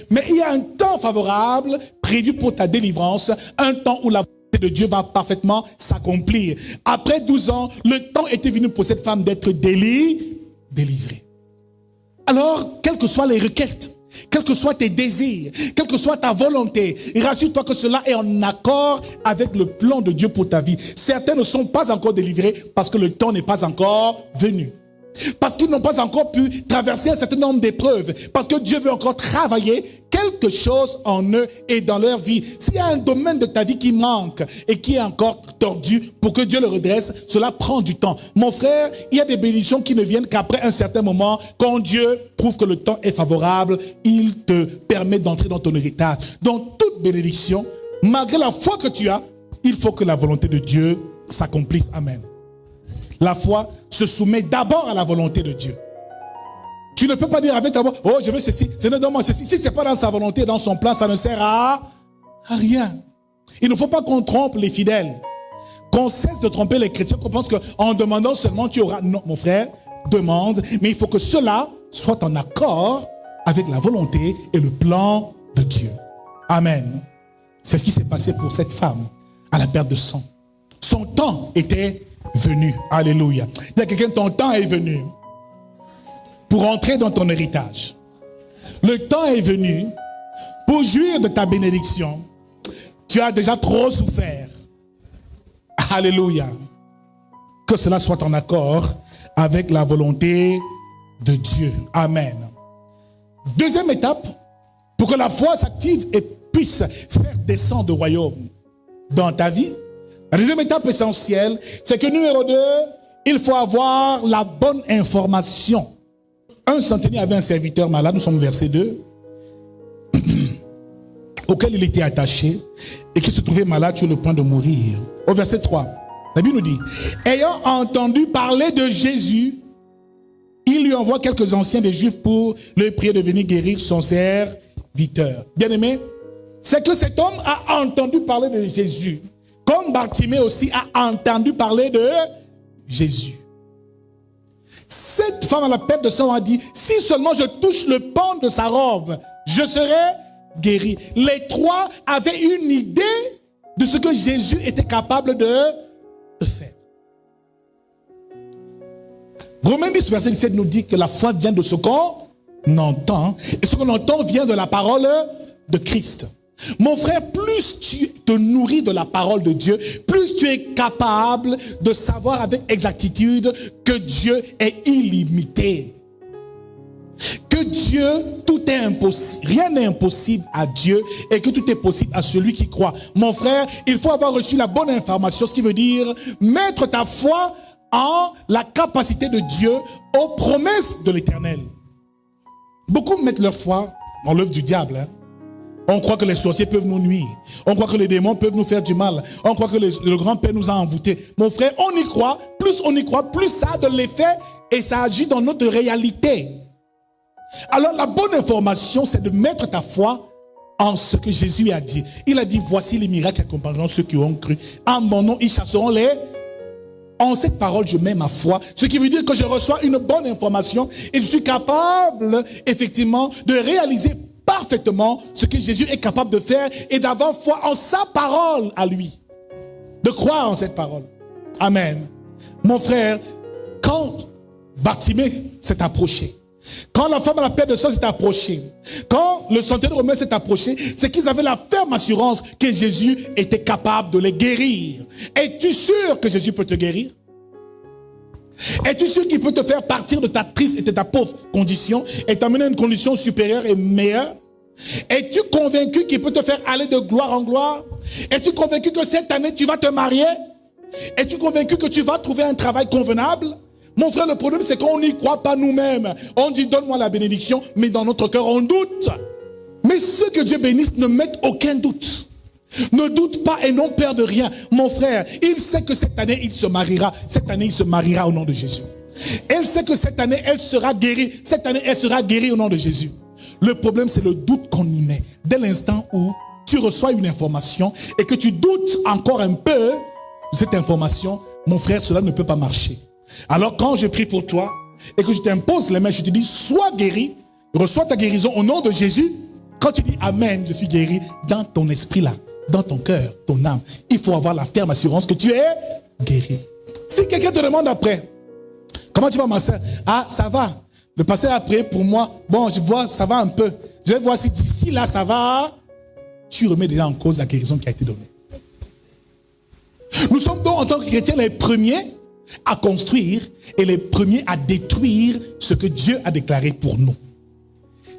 Mais il y a un temps favorable prévu pour ta délivrance, un temps où la volonté de Dieu va parfaitement s'accomplir. Après 12 ans, le temps était venu pour cette femme d'être délivrée. Alors, quelles que soient les requêtes, quels que soient tes désirs, quelle que soit ta volonté, rassure-toi que cela est en accord avec le plan de Dieu pour ta vie. Certains ne sont pas encore délivrés parce que le temps n'est pas encore venu. Parce qu'ils n'ont pas encore pu traverser un certain nombre d'épreuves. Parce que Dieu veut encore travailler quelque chose en eux et dans leur vie. S'il y a un domaine de ta vie qui manque et qui est encore tordu, pour que Dieu le redresse, cela prend du temps. Mon frère, il y a des bénédictions qui ne viennent qu'après un certain moment. Quand Dieu prouve que le temps est favorable, il te permet d'entrer dans ton héritage. Donc toute bénédiction, malgré la foi que tu as, il faut que la volonté de Dieu s'accomplisse. Amen. La foi se soumet d'abord à la volonté de Dieu. Tu ne peux pas dire avec ta voix, oh je veux ceci, Seigneur donne-moi ceci. Si ce n'est pas dans sa volonté, dans son plan, ça ne sert à rien. Il ne faut pas qu'on trompe les fidèles. Qu'on cesse de tromper les chrétiens, qu'on pense qu'en demandant seulement tu auras. Non, mon frère, demande, mais il faut que cela soit en accord avec la volonté et le plan de Dieu. Amen. C'est ce qui s'est passé pour cette femme à la perte de sang. Son temps était venu. Alléluia. Il y a quelqu'un, ton temps est venu pour entrer dans ton héritage. Le temps est venu pour jouir de ta bénédiction. Tu as déjà trop souffert. Alléluia. Que cela soit en accord avec la volonté de Dieu. Amen. Deuxième étape, pour que la foi s'active et puisse faire descendre le royaume dans ta vie. La deuxième étape essentielle, c'est que numéro 2, il faut avoir la bonne information. Un centenier avait un serviteur malade, nous sommes au verset 2, auquel il était attaché et qui se trouvait malade sur le point de mourir. Au verset 3, la Bible nous dit, ayant entendu parler de Jésus, il lui envoie quelques anciens des Juifs pour le prier de venir guérir son serviteur. Bien-aimé, c'est que cet homme a entendu parler de Jésus. Comme Bartimée aussi a entendu parler de Jésus. Cette femme à la perte de sang a dit, si seulement je touche le pan de sa robe, je serai guéri. Les trois avaient une idée de ce que Jésus était capable de faire. Romains 10, verset 17 nous dit que la foi vient de ce qu'on entend. Et ce qu'on entend vient de la parole de Christ. Mon frère, plus tu te nourris de la parole de Dieu, plus tu es capable de savoir avec exactitude que Dieu est illimité. Que Dieu, tout est impossible, rien n'est impossible à Dieu et que tout est possible à celui qui croit. Mon frère, il faut avoir reçu la bonne information, ce qui veut dire mettre ta foi en la capacité de Dieu, aux promesses de l'Éternel. Beaucoup mettent leur foi dans l'œuvre du diable, On croit que les sorciers peuvent nous nuire. On croit que les démons peuvent nous faire du mal. On croit que le grand-père nous a envoûtés. Mon frère, on y croit, plus ça a de l'effet et ça agit dans notre réalité. Alors la bonne information, c'est de mettre ta foi en ce que Jésus a dit. Il a dit, voici les miracles qui accompagneront ceux qui ont cru. En mon nom, ils chasseront les... En cette parole, je mets ma foi. Ce qui veut dire que je reçois une bonne information et je suis capable, effectivement, de réaliser parfaitement ce que Jésus est capable de faire et d'avoir foi en sa parole à lui. De croire en cette parole. Amen. Mon frère, quand Bartimée s'est approché, quand la femme à la perte de sang s'est approchée, quand le centenier romain s'est approché, c'est qu'ils avaient la ferme assurance que Jésus était capable de les guérir. Es-tu sûr que Jésus peut te guérir? Es-tu sûr qu'il peut te faire partir de ta triste et de ta pauvre condition et t'amener à une condition supérieure et meilleure? Es-tu convaincu qu'il peut te faire aller de gloire en gloire? Es-tu convaincu que cette année tu vas te marier? Es-tu convaincu que tu vas trouver un travail convenable? Mon frère, le problème c'est qu'on n'y croit pas nous-mêmes. On dit donne-moi la bénédiction, mais dans notre cœur on doute. Mais ceux que Dieu bénisse ne mettent aucun doute. Ne doute pas et non peur de rien. Mon frère, il sait que cette année il se mariera. Cette année il se mariera au nom de Jésus. Elle sait que cette année elle sera guérie. Cette année elle sera guérie au nom de Jésus. Le problème c'est le doute qu'on y met. Dès l'instant où tu reçois une information et que tu doutes encore un peu de cette information, mon frère, cela ne peut pas marcher. Alors quand je prie pour toi et que je t'impose les mains, je te dis sois guéri, reçois ta guérison au nom de Jésus. Quand tu dis Amen, je suis guéri, dans ton esprit là, dans ton cœur, ton âme, il faut avoir la ferme assurance que tu es guéri. Si quelqu'un te demande après, comment tu vas, ma soeur? Ah, ça va. Le pasteur a prié pour moi. Bon, je vois, ça va un peu. Je vais voir si d'ici là, ça va. Tu remets déjà en cause la guérison qui a été donnée. Nous sommes donc en tant que chrétiens les premiers à construire et les premiers à détruire ce que Dieu a déclaré pour nous.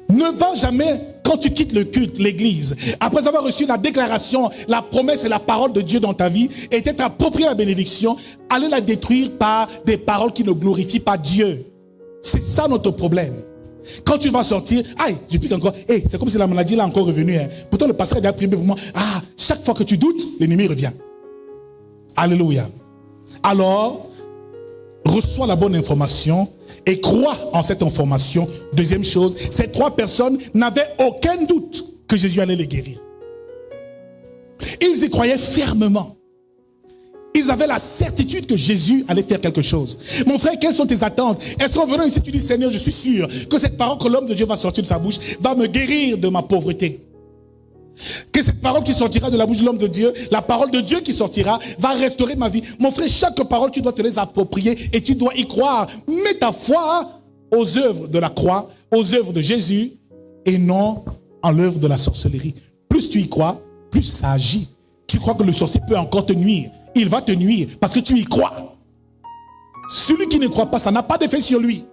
Ne va jamais, quand tu quittes le culte, l'église, après avoir reçu la déclaration, la promesse et la parole de Dieu dans ta vie, et t'être approprié la bénédiction, aller la détruire par des paroles qui ne glorifient pas Dieu. C'est ça notre problème. Quand tu vas sortir, aïe, je pique encore, hey, c'est comme si la maladie là encore revenue. Hein. Pourtant le pasteur a déjà prié pour moi. Ah, chaque fois que tu doutes, l'ennemi revient. Alléluia. Alors, reçois la bonne information et crois en cette information. Deuxième chose, ces 3 personnes n'avaient aucun doute que Jésus allait les guérir. Ils y croyaient fermement. Ils avaient la certitude que Jésus allait faire quelque chose. Mon frère, quelles sont tes attentes? Est-ce qu'en venant ici, tu dis, Seigneur, je suis sûr que cette parole que l'homme de Dieu va sortir de sa bouche va me guérir de ma pauvreté? Que cette parole qui sortira de la bouche de l'homme de Dieu, la parole de Dieu qui sortira, va restaurer ma vie. Mon frère, chaque parole, tu dois te les approprier et tu dois y croire. Mets ta foi aux œuvres de la croix, aux œuvres de Jésus et non en l'œuvre de la sorcellerie. Plus tu y crois, plus ça agit. Tu crois que le sorcier peut encore te nuire. Il va te nuire parce que tu y crois. Celui qui ne croit pas, ça n'a pas d'effet sur lui.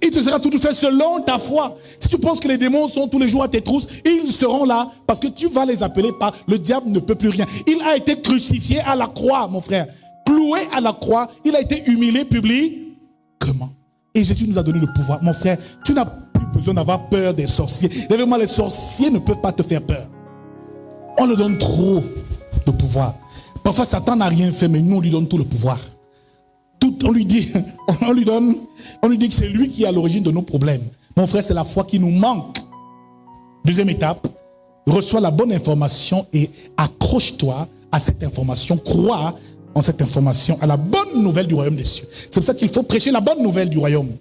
Il te sera toujours fait selon ta foi. Si tu penses que les démons sont tous les jours à tes trousses, ils seront là parce que tu vas les appeler par le diable ne peut plus rien. Il a été crucifié à la croix, mon frère. Cloué à la croix, il a été humilié publiquement. Et Jésus nous a donné le pouvoir. Mon frère, tu n'as plus besoin d'avoir peur des sorciers. Vraiment, les sorciers ne peuvent pas te faire peur. On leur donne trop de pouvoir. Parfois, Satan n'a rien fait, mais nous, on lui donne tout le pouvoir. On lui dit que c'est lui qui est à l'origine de nos problèmes. Mon frère, c'est la foi qui nous manque. Deuxième étape, reçois la bonne information et accroche-toi à cette information. Crois en cette information, à la bonne nouvelle du royaume des cieux. C'est pour ça qu'il faut prêcher la bonne nouvelle du royaume.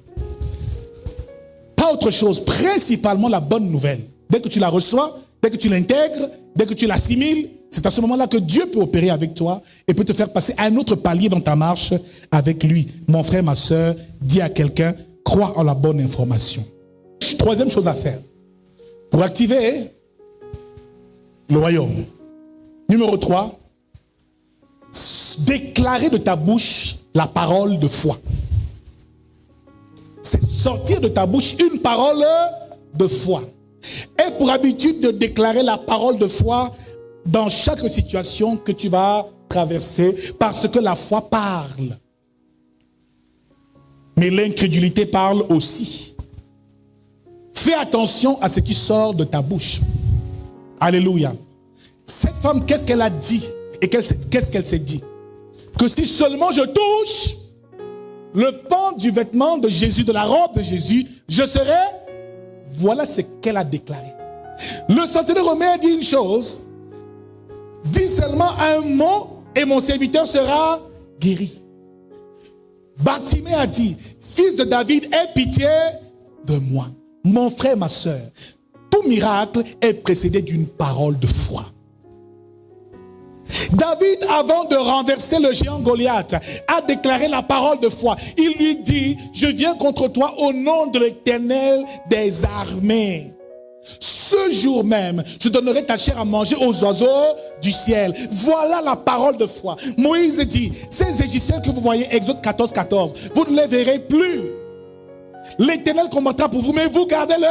Pas autre chose, principalement la bonne nouvelle. Dès que tu la reçois, dès que tu l'intègres, dès que tu l'assimiles, c'est à ce moment-là que Dieu peut opérer avec toi et peut te faire passer à un autre palier dans ta marche avec lui. Mon frère, ma soeur, dis à quelqu'un, crois en la bonne information. Troisième chose à faire, pour activer le royaume. Numéro 3, déclarer de ta bouche la parole de foi. C'est sortir de ta bouche une parole de foi. Et pour habitude de déclarer la parole de foi dans chaque situation que tu vas traverser, parce que la foi parle. Mais l'incrédulité parle aussi. Fais attention à ce qui sort de ta bouche. Alléluia. Cette femme, qu'est-ce qu'elle a dit? Et qu'est-ce qu'elle s'est dit? Que si seulement je touche le pan du vêtement de Jésus, de la robe de Jésus, je serai... Voilà ce qu'elle a déclaré. Le centenaire romain a dit une chose. Dis seulement un mot et mon serviteur sera guéri. Bartimée a dit, fils de David, aie pitié de moi. Mon frère, ma soeur, tout miracle est précédé d'une parole de foi. David, avant de renverser le géant Goliath, a déclaré la parole de foi. Il lui dit, je viens contre toi au nom de l'Éternel des armées. Ce jour même, je donnerai ta chair à manger aux oiseaux du ciel. Voilà la parole de foi. Moïse dit, ces Égyptiens que vous voyez, Exode 14, 14, vous ne les verrez plus. L'Éternel combattra pour vous, mais vous gardez-le.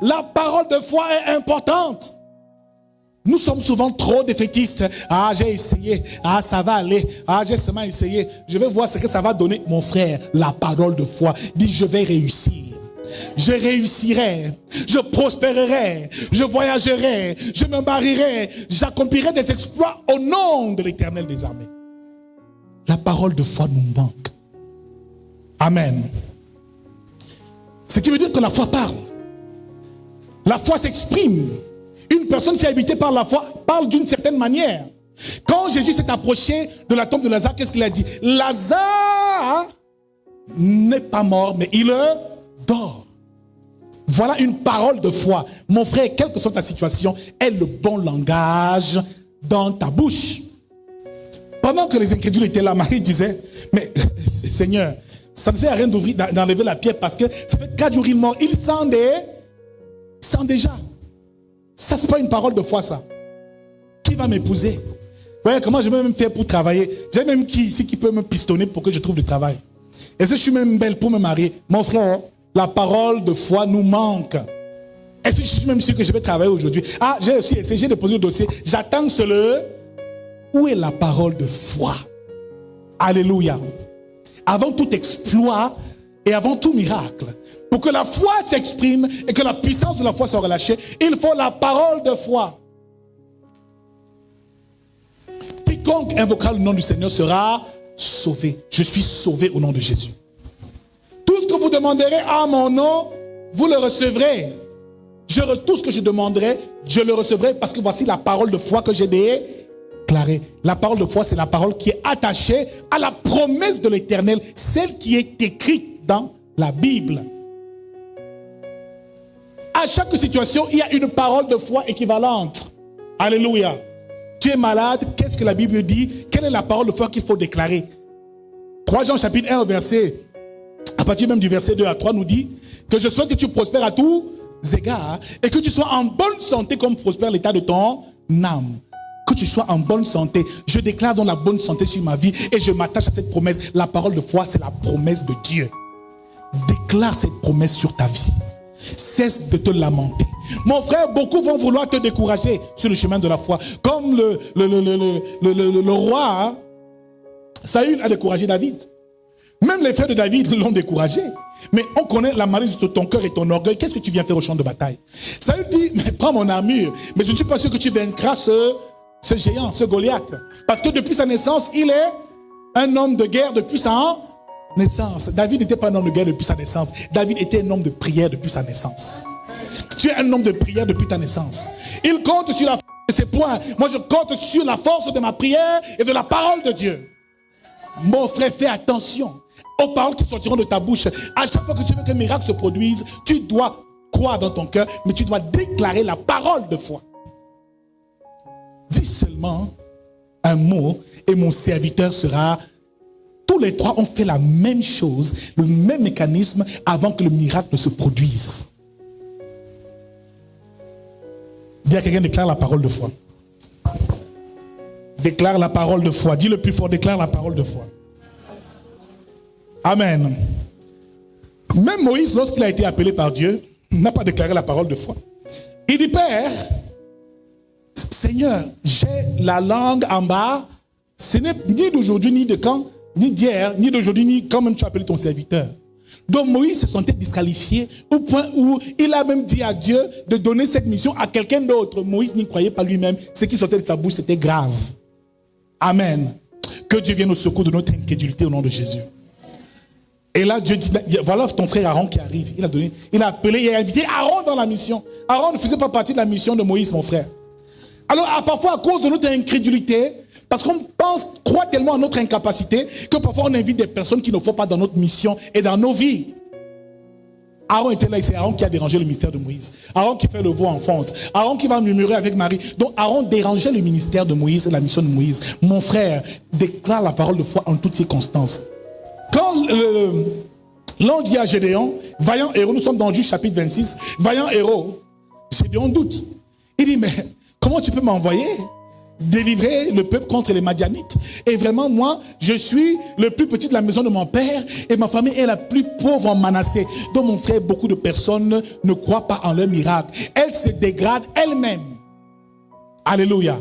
La parole de foi est importante. Nous sommes souvent trop défaitistes. Ah, j'ai essayé. Ah, ça va aller. Ah, j'ai seulement essayé. Je vais voir ce que ça va donner. Mon frère, la parole de foi dit, je vais réussir. Je réussirai, je prospérerai, je voyagerai, je me marierai, j'accomplirai des exploits au nom de l'Éternel des armées. La parole de foi nous manque. Amen. Ce qui veut dire que la foi parle. La foi s'exprime. Une personne qui est habitée par la foi parle d'une certaine manière. Quand Jésus s'est approché de la tombe de Lazare, qu'est-ce qu'il a dit? Lazare n'est pas mort, mais il dort. Voilà une parole de foi. Mon frère, quelle que soit ta situation, aie le bon langage dans ta bouche. Pendant que les incrédules étaient là, Marie disait, mais Seigneur, ça ne sert à rien d'enlever la pierre parce que ça fait 4 jours il mort. Il sent déjà. Ça, c'est pas une parole de foi, ça. Qui va m'épouser? Vous voyez comment je vais même faire pour travailler? J'ai même qui ici qui peut me pistonner pour que je trouve du travail. Et si je suis même belle pour me marier, mon frère, la parole de foi nous manque. Est-ce que je suis même sûr que je vais travailler aujourd'hui? Ah, j'ai aussi essayé, j'ai déposé le dossier. J'attends cela. Où est la parole de foi? Alléluia. Avant tout exploit et avant tout miracle, pour que la foi s'exprime et que la puissance de la foi soit relâchée, il faut la parole de foi. Quiconque invoquera le nom du Seigneur sera sauvé. Je suis sauvé au nom de Jésus. Tout ce que vous demanderez à mon nom, vous le recevrez. Tout ce que je demanderai, je le recevrai parce que voici la parole de foi que j'ai déclarée. La parole de foi, c'est la parole qui est attachée à la promesse de l'Éternel, celle qui est écrite dans la Bible. À chaque situation, il y a une parole de foi équivalente. Alléluia. Tu es malade, qu'est-ce que la Bible dit? Quelle est la parole de foi qu'il faut déclarer? 3 Jean chapitre 1 verset, à partir même du verset 2 à 3 nous dit que je souhaite que tu prospères à tous égards et que tu sois en bonne santé comme prospère l'état de ton âme. Que tu sois en bonne santé. Je déclare donc la bonne santé sur ma vie et je m'attache à cette promesse. La parole de foi, c'est la promesse de Dieu. Déclare cette promesse sur ta vie. Cesse de te lamenter. Mon frère, beaucoup vont vouloir te décourager sur le chemin de la foi. Comme le roi, hein? Saül a découragé David. Même les frères de David l'ont découragé. Mais on connaît la malice de ton cœur et ton orgueil. Qu'est-ce que tu viens faire au champ de bataille? Saül dit, mais prends mon armure. Mais je ne suis pas sûr que tu vaincras ce géant, ce Goliath. Parce que depuis sa naissance, il est un homme de guerre depuis sa naissance. David n'était pas un homme de guerre depuis sa naissance. David était un homme de prière depuis sa naissance. Tu es un homme de prière depuis ta naissance. Il compte sur la force de ses poings. Moi, je compte sur la force de ma prière et de la parole de Dieu. Mon frère, fais attention aux paroles qui sortiront de ta bouche. À chaque fois que tu veux qu'un miracle se produise, tu dois croire dans ton cœur, mais tu dois déclarer la parole de foi. Dis seulement un mot et mon serviteur sera... Tous les trois ont fait la même chose, le même mécanisme avant que le miracle ne se produise. Dis à quelqu'un, déclare la parole de foi. Déclare la parole de foi. Dis le plus fort, déclare la parole de foi. Amen. Même Moïse, lorsqu'il a été appelé par Dieu, n'a pas déclaré la parole de foi. Il dit, Père, Seigneur, j'ai la langue en bas. Ce n'est ni d'aujourd'hui, ni de quand, ni d'hier, ni d'aujourd'hui, ni quand même tu as appelé ton serviteur. Donc Moïse se sentait disqualifié au point où il a même dit à Dieu de donner cette mission à quelqu'un d'autre. Moïse n'y croyait pas lui-même. Ce qui sortait de sa bouche, c'était grave. Amen. Que Dieu vienne au secours de notre incrédulité au nom de Jésus. Et là, Dieu dit, voilà ton frère Aaron qui arrive. Il a appelé, il a invité Aaron dans la mission. Aaron ne faisait pas partie de la mission de Moïse, mon frère. Alors, parfois, à cause de notre incrédulité, parce qu'on croit tellement à notre incapacité, que parfois on invite des personnes qu'il ne faut pas dans notre mission et dans nos vies. Aaron était là et c'est Aaron qui a dérangé le ministère de Moïse. Aaron qui fait le veau en fonte. Aaron qui va murmurer avec Marie. Donc Aaron dérangeait le ministère de Moïse et la mission de Moïse. Mon frère, déclare la parole de foi en toutes circonstances. Quand l'on dit à Gédéon, vaillant héros, nous sommes dans Juge chapitre 26, vaillant héros, Gédéon doute. Il dit, mais comment tu peux m'envoyer délivrer le peuple contre les Madianites? Et vraiment, moi, je suis le plus petit de la maison de mon père et ma famille est la plus pauvre en Manassé. Donc, mon frère, beaucoup de personnes ne croient pas en leur miracle. Elles se dégradent elles-mêmes. Alléluia.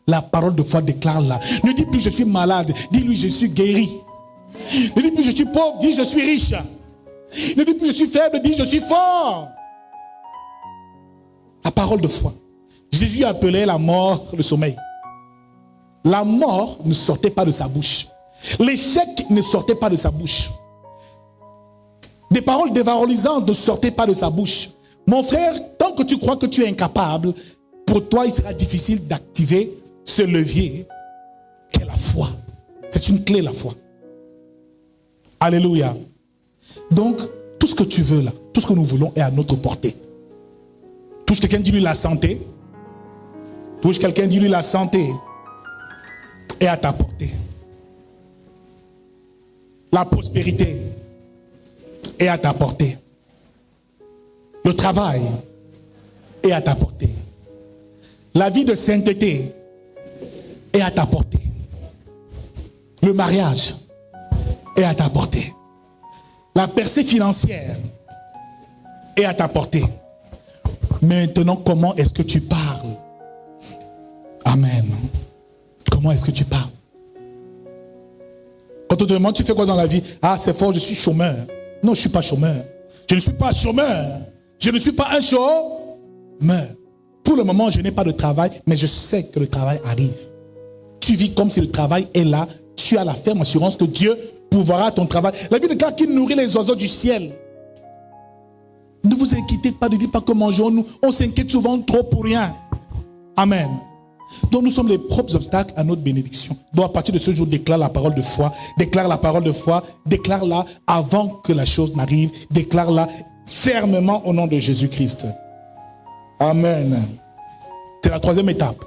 La parole de foi déclare là. Ne dis plus je suis malade, dis-lui je suis guéri. Ne dis plus je suis pauvre, dis je suis riche. Ne dis plus je suis faible, dis je suis fort. La parole de foi. Jésus appelait la mort le sommeil. La mort ne sortait pas de sa bouche. L'échec ne sortait pas de sa bouche. Des paroles dévalorisantes ne sortaient pas de sa bouche. Mon frère, tant que tu crois que tu es incapable, pour toi, il sera difficile d'activer ce levier qu'est la foi. C'est une clé, la foi. Alléluia. Donc, tout Tout ce que tu veux là, tout ce que nous voulons est à notre portée. Touche quelqu'un, dis-lui la santé. Touche quelqu'un, dis-lui la santé est à ta portée. La prospérité est à ta portée. Le travail est à ta portée. La vie de sainteté est à ta portée. Le mariage est à ta portée. La percée financière est à ta portée. Maintenant, comment est-ce que tu parles? Amen. Comment est-ce que tu parles? Quand on te demande, tu fais quoi dans la vie? Ah, c'est fort, je suis chômeur. Non, je ne suis pas chômeur. Je ne suis pas chômeur. Je ne suis pas un chômeur. Pour le moment, je n'ai pas de travail, mais je sais que le travail arrive. Tu vis comme si le travail est là. Tu as la ferme assurance que Dieu pourvoira ton travail. La Bible déclare qu'il nourrit les oiseaux du ciel. Ne vous inquiétez pas, ne dites pas que mangeons-nous. On s'inquiète souvent trop pour rien. Amen. Donc nous sommes les propres obstacles à notre bénédiction. Donc à partir de ce jour, déclare la parole de foi. Déclare la parole de foi. Déclare-la avant que la chose n'arrive. Déclare-la fermement au nom de Jésus-Christ. Amen. C'est la troisième étape.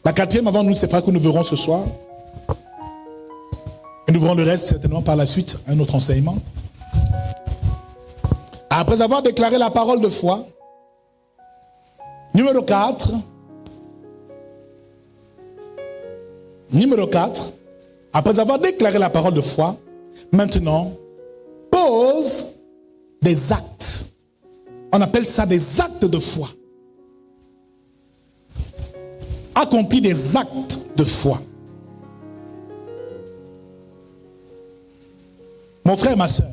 La quatrième, avant nous, c'est pas que nous verrons ce soir. Et nous verrons le reste certainement par la suite, un autre enseignement. Après avoir déclaré la parole de foi, numéro 4, après avoir déclaré la parole de foi, maintenant, pose des actes. On appelle ça des actes de foi. Accomplis des actes de foi. Mon frère, ma soeur,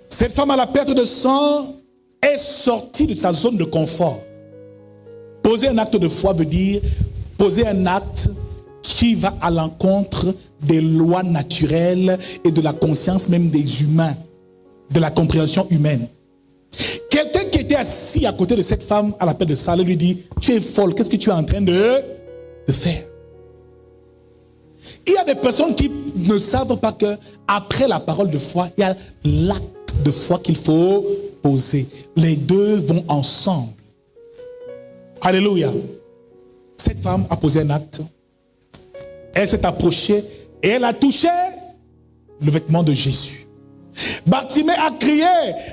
cette femme à la perte de sang est sortie de sa zone de confort. Poser un acte de foi veut dire poser un acte qui va à l'encontre des lois naturelles et de la conscience même des humains, de la compréhension humaine. Quelqu'un qui était assis à côté de cette femme à la perte de sang lui dit, tu es folle, qu'est-ce que tu es en train de faire? Il y a des personnes qui ne savent pas que après la parole de foi, il y a l'acte de foi qu'il faut poser. Les deux vont ensemble. Alléluia. Cette femme a posé un acte. Elle s'est approchée et elle a touché le vêtement de Jésus. Bartimée a crié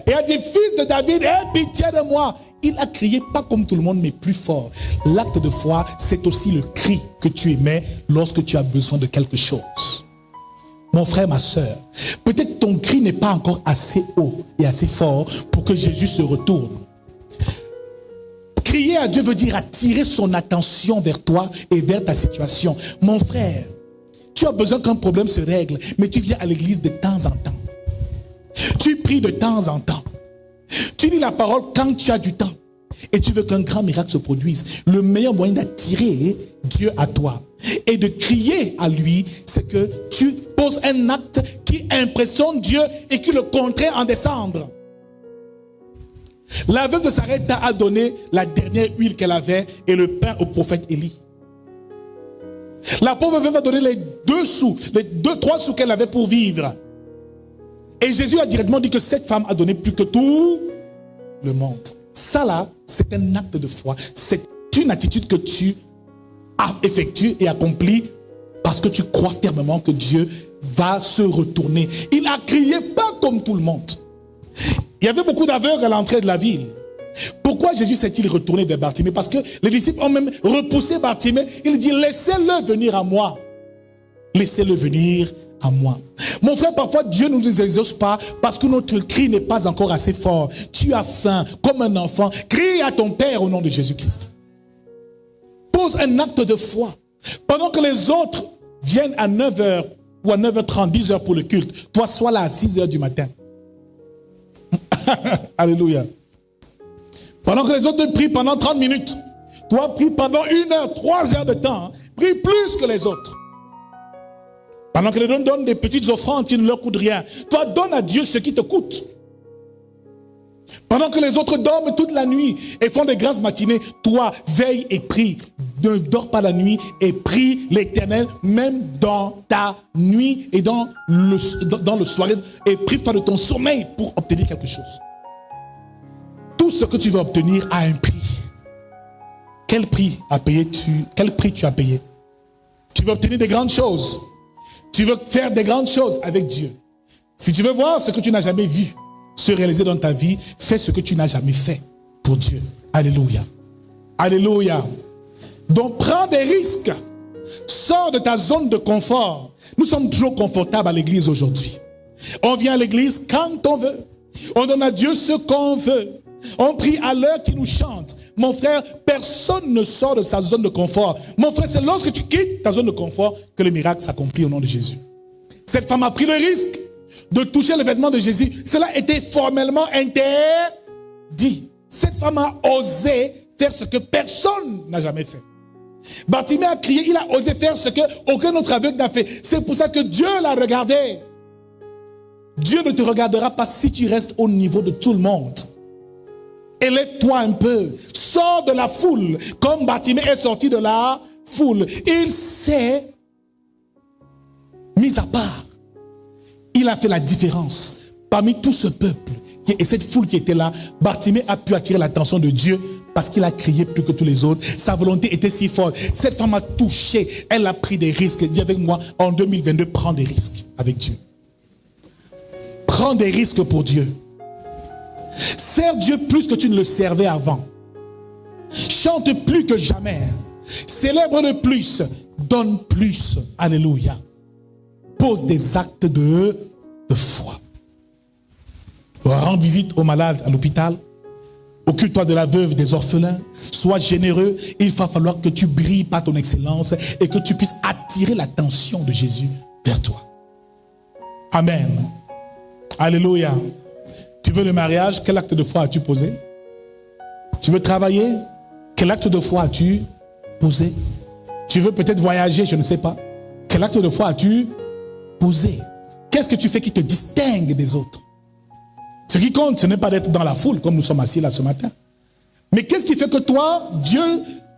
et a dit, fils de David, aie pitié de moi. Il a crié pas comme tout le monde, mais plus fort. L'acte de foi, c'est aussi le cri que tu émets lorsque tu as besoin de quelque chose. Mon frère, ma soeur, peut-être ton cri n'est pas encore assez haut et assez fort pour que Jésus se retourne. Crier à Dieu veut dire attirer son attention vers toi et vers ta situation. Mon frère, tu as besoin qu'un problème se règle, mais tu viens à l'église de temps en temps. Tu pries de temps en temps. Tu lis la parole quand tu as du temps. Et tu veux qu'un grand miracle se produise. Le meilleur moyen d'attirer Dieu à toi et de crier à lui, c'est que tu poses un acte qui impressionne Dieu et qui le contraint en descendre. La veuve de Sarepta a donné la dernière huile qu'elle avait et le pain au prophète Élie. La pauvre veuve a donné les 3 sous qu'elle avait pour vivre. Et Jésus a directement dit que cette femme a donné plus que tout le monde. Ça là, c'est un acte de foi. C'est une attitude que tu as effectuée et accomplie parce que tu crois fermement que Dieu va se retourner. Il a crié pas comme tout le monde. Il y avait beaucoup d'aveugles à l'entrée de la ville. Pourquoi Jésus s'est-il retourné vers Bartimée? Parce que les disciples ont même repoussé Bartimée. Il dit, laissez-le venir à moi. Laissez-le venir à moi. Mon frère, parfois Dieu ne nous exauce pas parce que notre cri n'est pas encore assez fort. Tu as faim comme un enfant. Crie à ton Père au nom de Jésus-Christ. Pose un acte de foi. Pendant que les autres viennent à 9h ou à 9h30, 10h pour le culte, toi sois là à 6h du matin. Alléluia. Pendant que les autres prient pendant 30 minutes, toi prie pendant 1 heure, 3 heures de temps. Prie plus que les autres. Pendant que les autres donnent des petites offrandes qui ne leur coûtent rien, toi donne à Dieu ce qui te coûte. Pendant que les autres dorment toute la nuit et font des grasses matinées, toi, veille et prie. Ne dors pas la nuit et prie l'Éternel, même dans ta nuit et dans le soirée. Et prive-toi de ton sommeil pour obtenir quelque chose. Tout ce que tu veux obtenir a un prix. Quel prix quel prix tu as payé? Tu veux obtenir des grandes choses. Tu veux faire des grandes choses avec Dieu. Si tu veux voir ce que tu n'as jamais vu se réaliser dans ta vie, fais ce que tu n'as jamais fait pour Dieu. Alléluia. Alléluia. Donc prends des risques. Sors de ta zone de confort. Nous sommes trop confortables à l'église aujourd'hui. On vient à l'église quand on veut. On donne à Dieu ce qu'on veut. On prie à l'heure qu'il nous chante. Mon frère, personne ne sort de sa zone de confort. Mon frère, c'est lorsque tu quittes ta zone de confort que le miracle s'accomplit au nom de Jésus. Cette femme a pris le risque de toucher le vêtement de Jésus. Cela était formellement interdit. Cette femme a osé faire ce que personne n'a jamais fait. Bartimée a crié, il a osé faire ce que aucun autre aveugle n'a fait. C'est pour ça que Dieu l'a regardé. Dieu ne te regardera pas si tu restes au niveau de tout le monde. Élève-toi un peu. Sors de la foule. Comme Bartimée est sorti de la foule. Il s'est mis à part. Il a fait la différence. Parmi tout ce peuple et cette foule qui était là, Bartimée a pu attirer l'attention de Dieu parce qu'il a crié plus que tous les autres. Sa volonté était si forte. Cette femme a touché. Elle a pris des risques. Dis avec moi, en 2022, prends des risques avec Dieu. Prends des risques pour Dieu. Sers Dieu plus que tu ne le servais avant. Chante plus que jamais. Célèbre le plus. Donne plus. Alléluia. Pose des actes de foi. Rends visite aux malades à l'hôpital. Occupe-toi de la veuve, des orphelins. Sois généreux. Il va falloir que tu brilles par ton excellence et que tu puisses attirer l'attention de Jésus vers toi. Amen. Alléluia. Tu veux le mariage? Quel acte de foi as-tu posé? Tu veux travailler? Quel acte de foi as-tu posé? Tu veux peut-être voyager, je ne sais pas. Quel acte de foi as-tu posé? Qu'est-ce que tu fais qui te distingue des autres? Ce qui compte, ce n'est pas d'être dans la foule, comme nous sommes assis là ce matin. Mais qu'est-ce qui fait que toi, Dieu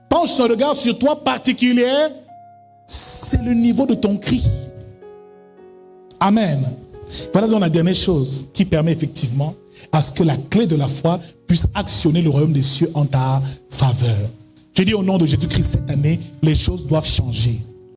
penche son regard sur toi particulier? C'est le niveau de ton cri. Amen. Voilà donc la dernière chose qui permet effectivement à ce que la clé de la foi puisse actionner le royaume des cieux en ta faveur. Je dis au nom de Jésus-Christ, cette année, les choses doivent changer.